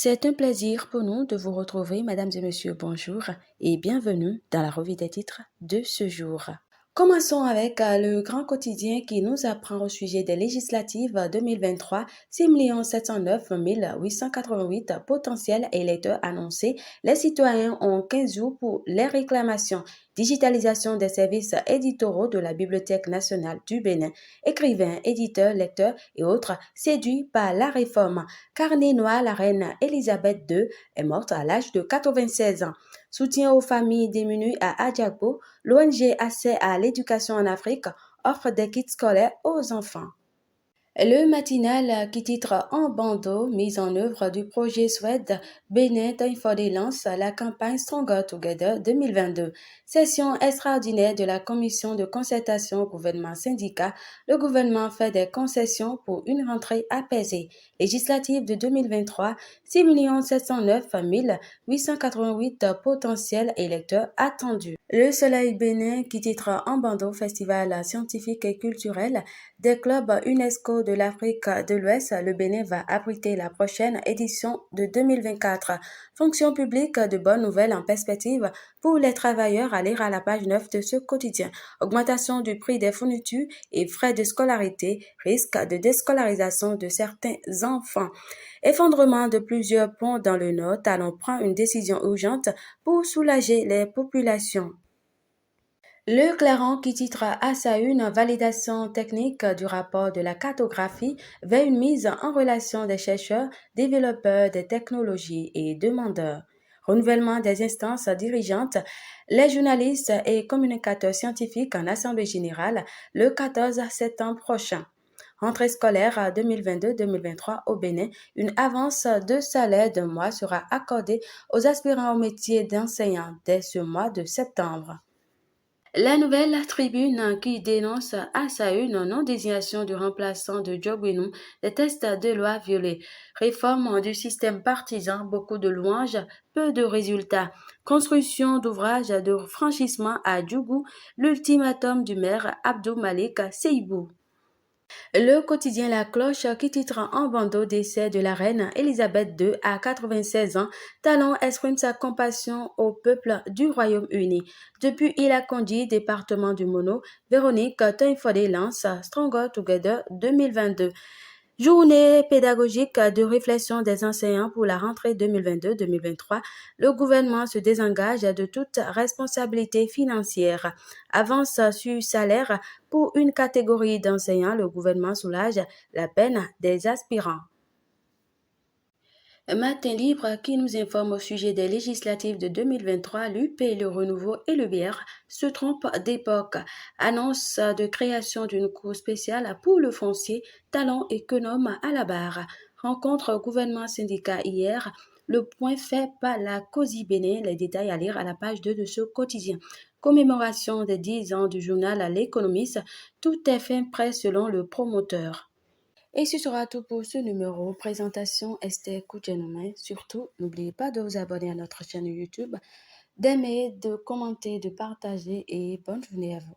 C'est un plaisir pour nous de vous retrouver, mesdames et messieurs, bonjour et bienvenue dans la revue des titres de ce jour. Commençons avec le grand quotidien qui nous apprend au sujet des législatives 2023, 6 709 888 potentiels électeurs annoncés. Les citoyens ont 15 jours pour les réclamations. Digitalisation des services éditoraux de la Bibliothèque nationale du Bénin. Écrivains, éditeurs, lecteurs et autres séduits par la réforme. Carnet noir, la reine Elisabeth II est morte à l'âge de 96 ans. Soutien aux familles démunies à Adjagbo, l'ONG Accès à l'éducation en Afrique offre des kits scolaires aux enfants. Le matinal qui titre En bandeau, mise en œuvre du projet Suède, Bénin Infodé lance la campagne Stronger Together 2022. Session extraordinaire de la commission de concertation gouvernement-syndicat. Le gouvernement fait des concessions pour une rentrée apaisée. Législative de 2023, 6 709 888 potentiels électeurs attendus. Le Soleil Bénin qui titre En bandeau, festival scientifique et culturel des clubs UNESCO de l'Afrique de l'Ouest, le Bénin va abriter la prochaine édition de 2024. Fonction publique, de bonnes nouvelles en perspective pour les travailleurs. À lire à la page 9 de ce quotidien. Augmentation du prix des fournitures et frais de scolarité, risque de déscolarisation de certains enfants. Effondrement de plusieurs ponts dans le Nord, Talon prend une décision urgente pour soulager les populations. Le Clairon qui titre à sa une validation technique du rapport de la cartographie vers une mise en relation des chercheurs, développeurs des technologies et demandeurs. Renouvellement des instances dirigeantes, les journalistes et communicateurs scientifiques en assemblée générale le 14 septembre prochain. Rentrée scolaire 2022-2023 au Bénin, une avance de salaire d'un mois sera accordée aux aspirants au métier d'enseignant dès ce mois de septembre. La nouvelle tribune qui dénonce à sa une non-désignation du remplaçant de Djogouinou, des tests de loi violés, réforme du système partisan, beaucoup de louanges, peu de résultats, construction d'ouvrages de franchissement à Djougou, l'ultimatum du maire Abdou Malik Seibou. Le quotidien La Cloche qui titre en bandeau décès de la reine Elisabeth II à 96 ans, Talon exprime sa compassion au peuple du Royaume-Uni. Depuis Ilakondi, département du Mono, Véronique Toinfodé lance Stronger Together 2022. Journée pédagogique de réflexion des enseignants pour la rentrée 2022-2023. Le gouvernement se désengage de toute responsabilité financière. Avance sur salaire pour une catégorie d'enseignants. Le gouvernement soulage la peine des aspirants. Matin libre qui nous informe au sujet des législatives de 2023, l'UP, le Renouveau et le BR se trompent d'époque. Annonce de création d'une cour spéciale pour le foncier, talent économe à la barre. Rencontre gouvernement syndicat hier. Le point fait par la COSI Bénin, les détails à lire à la page 2 de ce quotidien. Commémoration des 10 ans du journal à l'économiste, tout est fin prêt selon le promoteur. Et ce sera tout pour ce numéro. Présentation Esther Koudjenoumé. Surtout, n'oubliez pas de vous abonner à notre chaîne YouTube, d'aimer, de commenter, de partager et bonne journée à vous.